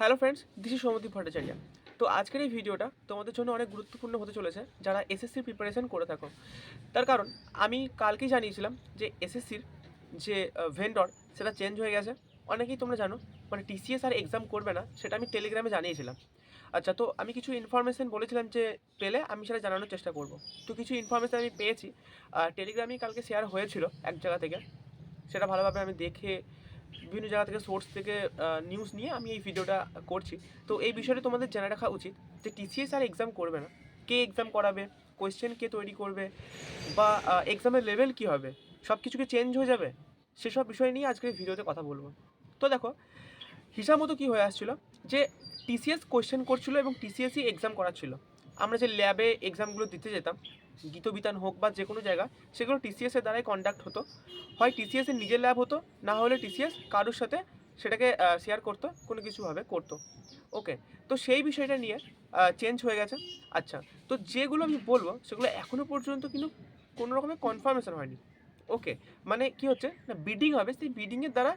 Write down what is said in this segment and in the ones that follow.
Hello friends, this is Soumadip Bhattacharya. তো আজকের এই ভিডিওটা তোমাদের জন্য অনেক গুরুত্বপূর্ণ হতে চলেছে যারা এসএসসির প্রিপারেশন করে থাকো। তার কারণ আমি কালকেই জানিয়েছিলাম যে এসএসসির যে ভেন্ডর সেটা চেঞ্জ হয়ে গেছে। অনেকেই তোমরা জানো, মানে টিসিএস আর এক্সাম করবে না, সেটা আমি টেলিগ্রামে জানিয়েছিলাম। আচ্ছা, তো আমি কিছু ইনফরমেশন বলেছিলাম যে পেলে আমি সেটা জানানোর চেষ্টা করব। তো কিছু ইনফরমেশান আমি পেয়েছি, টেলিগ্রামেই কালকে শেয়ার হয়েছিল এক জায়গা থেকে। সেটা ভালোভাবে আমি দেখে বিভিন্ন জায়গা থেকে সোর্স থেকে নিউজ নিয়ে আমি এই ভিডিওটা করছি। তো এই বিষয়টা তোমাদের জেনে রাখা উচিত যে টিসিএস আর এক্সাম করবে না। কে এক্সাম করাবে, কোয়েশ্চেন কে তৈরি করবে, বা এক্সামের লেভেল কী হবে, সব কিছু কি চেঞ্জ হয়ে যাবে, সেসব বিষয় নিয়ে আজকের ভিডিওতে কথা বলবো। তো দেখো, হিসাব মতো কী হয়ে আসছিলো যে টিসিএস কোয়েশ্চেন করছিল এবং টিসিএসই এক্সাম করাচ্ছিল। আমরা যে ল্যাবে এক্সামগুলো দিতে যেতাম, গীতবিতান হোক বা যে কোনো জায়গা, সেগুলো টিসিএসের দ্বারাই কন্ডাক্ট হতো। হয় টিসিএসের নিজের ল্যাব হতো, না হলে টিসিএস কারোর সাথে সেটাকে শেয়ার করতো, কোনো কিছুভাবে করতো। ওকে, তো সেই বিষয়টা নিয়ে চেঞ্জ হয়ে গেছে। আচ্ছা, তো যেগুলো আমি বলবো সেগুলো এখনও পর্যন্ত কিন্তু কোনো রকমের কনফার্মেশন হয়নি। ওকে, মানে কি হচ্ছে না, বিডিং হবে, সেই বিডিংয়ের দ্বারা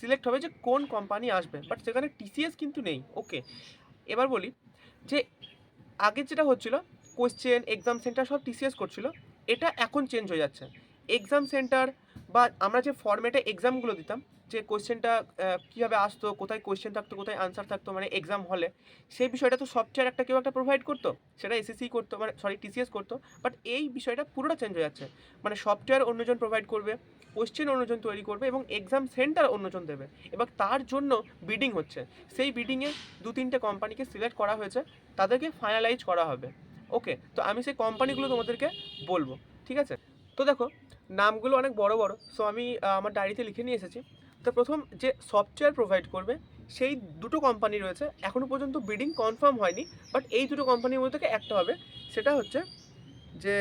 সিলেক্ট হবে যে কোন কোম্পানি আসবে, বাট সেখানে টিসিএস কিন্তু নেই। ওকে, এবার বলি যে আগে যেটা হচ্ছিল, কোশ্চেন এক্সাম সেন্টার সব টিসিএস করছিল, এটা এখন চেঞ্জ হয়ে যাচ্ছে। এক্সাম সেন্টার বা আমরা যে ফরম্যাটে এক্সামগুলো দিতাম, যে কোশ্চেনটা কীভাবে আসতো, কোথায় কোশ্চেন থাকতো, কোথায় আনসার থাকতো, মানে এক্সাম হলে, সেই বিষয়টা তো সফটওয়্যার একটা কেউ একটা প্রোভাইড করতো, সেটা এসএসসি করতো, মানে সরি টিসিএস করতো। বাট এই বিষয়টা পুরোটা চেঞ্জ হয়ে যাচ্ছে, মানে সফটওয়্যার অন্যজন প্রোভাইড করবে, কোশ্চেন অন্যজন তৈরি করবে এবং এক্সাম সেন্টার অন্যজন দেবে। এবার তার জন্য বিডিং হচ্ছে, সেই বিডিংয়ে 2-3টে কোম্পানিকে সিলেক্ট করা হয়েছে, তাদেরকে ফাইনালাইজ করা হবে। ওকে, তো আমি সেই কোম্পানিগুলো তোমাদেরকে বলবো, ঠিক আছে? তো দেখো, নামগুলো অনেক বড় বড়, সো আমি আমার ডায়েরিতে লিখে নিয়ে এসেছি। তো প্রথম যে সফটওয়্যার প্রোভাইড করবে, সেই দুটো কোম্পানি রয়েছে, এখনও পর্যন্ত বিডিং কনফার্ম হয়নি, বাট এই দুটো কোম্পানির মধ্যে থেকে একটা হবে। সেটা হচ্ছে যে,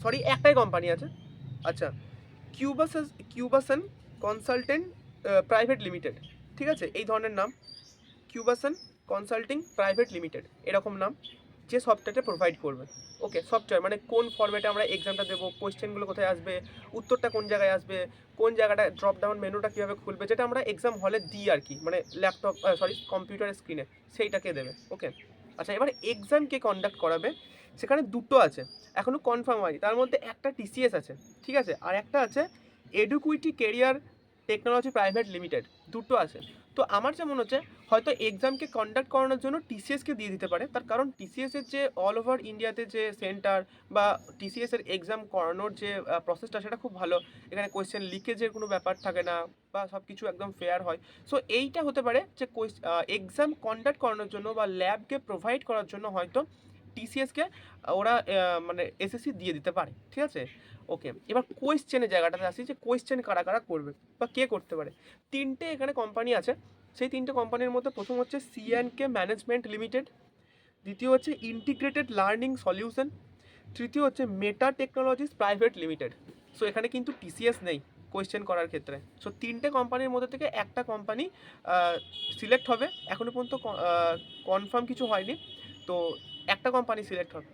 সরি, একটাই কোম্পানি আছে। আচ্ছা, কিউবাসন কনসালটেন্ট প্রাইভেট লিমিটেড, ঠিক আছে? এই ধরনের নাম, কিউবাসন কনসাল্টিং প্রাইভেট লিমিটেড, এরকম নাম, যে সফটওয়্যারটা প্রোভাইড করবে। ওকে, সফটওয়্যার মানে কোন ফরম্যাটে আমরা এক্সামটা দেবো, কোয়েশ্চেনগুলো কোথায় আসবে, উত্তরটা কোন জায়গায় আসবে, কোন জায়গাটা ড্রপ ডাউন মেনুটা কীভাবে খুলবে, যেটা আমরা এক্সাম হলে দিই আর কি, মানে ল্যাপটপ সরি কম্পিউটারের স্ক্রিনে, সেইটাকে দেবে। ওকে, আচ্ছা, এবার এক্সাম কে কন্ডাক্ট করাবে, সেখানে দুটো আছে, এখনও কনফার্ম হয়নি। তার মধ্যে একটা টিসিএস আছে, ঠিক আছে, আর একটা আছে Eduquity career technology private limited, দুটো আছে। তো আমার যা মনে হচ্ছে, হয়তো এক্সামকে কন্ডাক্ট করানোর জন্য টিসিএসকে দিয়ে দিতে পারে, তার কারণ টিসিএসের যে অল ওভার ইন্ডিয়াতে যে সেন্টার বা টিসিএসের এক্সাম করানোর যে প্রসেসটা, সেটা খুব ভালো। এখানে কোয়েশ্চেন লিকেজের কোনো ব্যাপার থাকে না, বা সব কিছু একদম ফেয়ার হয়। সো এইটা হতে পারে যে এক্সাম কন্ডাক্ট করানোর জন্য বা ল্যাবকে প্রোভাইড করার জন্য হয়তো টিসিএসকে ওরা মানে এসএসসি দিয়ে দিতে পারে, ঠিক আছে? ওকে, এবার কোয়েশ্চেনের জায়গাটাতে আসি, যে কোয়েশ্চেন কারা কারা করবে বা কে করতে পারে। তিনটে এখানে কোম্পানি আছে, সেই তিনটে কোম্পানির মধ্যে প্রথম হচ্ছে সিএনকে ম্যানেজমেন্ট লিমিটেড, দ্বিতীয় হচ্ছে ইন্টিগ্রেটেড লার্নিং সলিউশন, তৃতীয় হচ্ছে মেটা টেকনোলজিস প্রাইভেট লিমিটেড। সো এখানে কিন্তু টিসিএস নেই কোয়েশ্চেন করার ক্ষেত্রে। সো তিনটে কোম্পানির মধ্যে থেকে একটা কোম্পানি সিলেক্ট হবে, এখনও পর্যন্ত কনফার্ম কিছু হয়নি, তো একটা কোম্পানি সিলেক্ট হবে।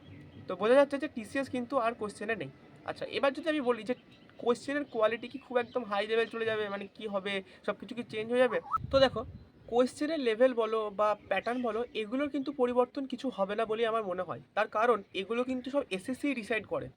তো বোঝা যাচ্ছে যে টিসিএস কিন্তু আর কোয়েশ্চেনে নেই। আচ্ছা, এবার যদি আমি বলি যে কোয়েশ্চেনের কোয়ালিটি কি খুব একদম হাই লেভেল চলে যাবে, মানে কি হবে, সব কিছু কি চেঞ্জ হয়ে যাবে? তো দেখো, কোয়েশ্চেনের লেভেল বলো বা প্যাটার্ন বলো, এগুলোর কিন্তু পরিবর্তন কিছু হবে না বলেই আমার মনে হয়। তার কারণ এগুলো কিন্তু সব এসএসসি ডিসাইড করে।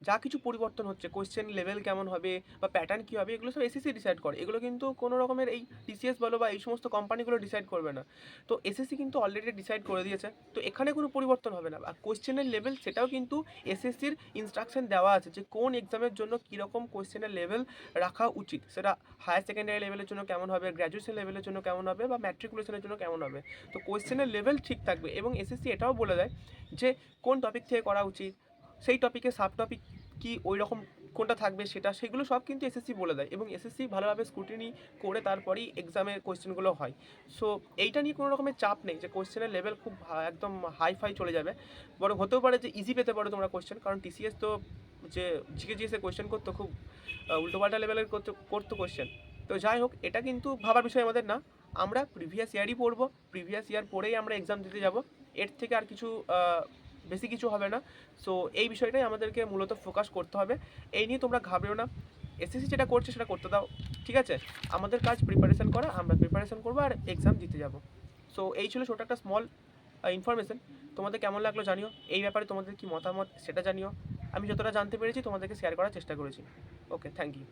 যা কিছু পরিবর্তন হচ্ছে, কোয়েশ্চেন লেভেল কেমন হবে বা প্যাটার্ন কী হবে, এগুলো সব এসএসসি ডিসাইড করে। এগুলো কিন্তু কোনো রকমের এই টিসিএস বলো বা এই সমস্ত কোম্পানিগুলো ডিসাইড করবে না। তো এসএসসি কিন্তু অলরেডি ডিসাইড করে দিয়েছে, তো এখানে কোনো পরিবর্তন হবে না। আর কোয়েশ্চেনের লেভেল, সেটাও কিন্তু এসএসসির ইনস্ট্রাকশন দেওয়া আছে যে কোন এক্সামের জন্য কীরকম কোয়েশ্চেনের লেভেল রাখা উচিত। সেটা হায়ার সেকেন্ডারি লেভেলের জন্য কেমন হবে, গ্র্যাজুয়েশন লেভেলের জন্য কেমন হবে, বা ম্যাট্রিকুলেশনের জন্য কেমন হবে। তো কোয়েশ্চেনের লেভেল ঠিক থাকবে, এবং এসএসসি এটাও বলে দেয় যে কোন টপিক থেকে করা উচিত, সেই টপিকের সাব টপিক কি ওই রকম কোনটা থাকবে, সেগুলো সব কিন্তু এসএসসি বলে দেয়, এবং এসএসসি ভালোভাবে স্ক্রুটিনি করে তারপরেই এক্সামের কোয়েশ্চেনগুলো হয়। সো এইটা নিয়ে কোনো রকমের চাপ নেই যে কোয়েশ্চেনের লেভেল খুব একদম হাই ফাই চলে যাবে। বরং হতেও পারে যে ইজি পেতে পারো তোমরা কোয়েশ্চেন, কারণ টিসিএস তো যে জিকে কোয়েশ্চেন করতো, খুব উল্টোপাল্টা লেভেলের করতো কোয়েশ্চেন। তো যাই হোক, এটা কিন্তু ভাবার বিষয় আমাদের না। আমরা প্রিভিয়াস ইয়ারই পড়বো, প্রিভিয়াস ইয়ার পড়েই আমরা এক্সাম দিতে যাব, এর থেকে আর কিছু বেশি কিছু হবে না। সো এই বিষয়টাই আমাদেরকে মূলত ফোকাস করতে হবে। এই নিয়ে তোমরা ঘাবড়েও না, এসএসসি যেটা করছে সেটা করতে দাও, ঠিক আছে? আমাদের কাজ প্রিপারেশন করা, আমরা প্রিপারেশন করবো আর এক্সাম দিতে যাবো। সো এই ছিল ছোটো একটা স্মল ইনফরমেশন। তোমাদের কেমন লাগলো জানিও, এই ব্যাপারে তোমাদের কি মতামত সেটা জানিও। আমি যতটা জানতে পেরেছি তোমাদেরকে শেয়ার করার চেষ্টা করেছি। ওকে, থ্যাংক ইউ।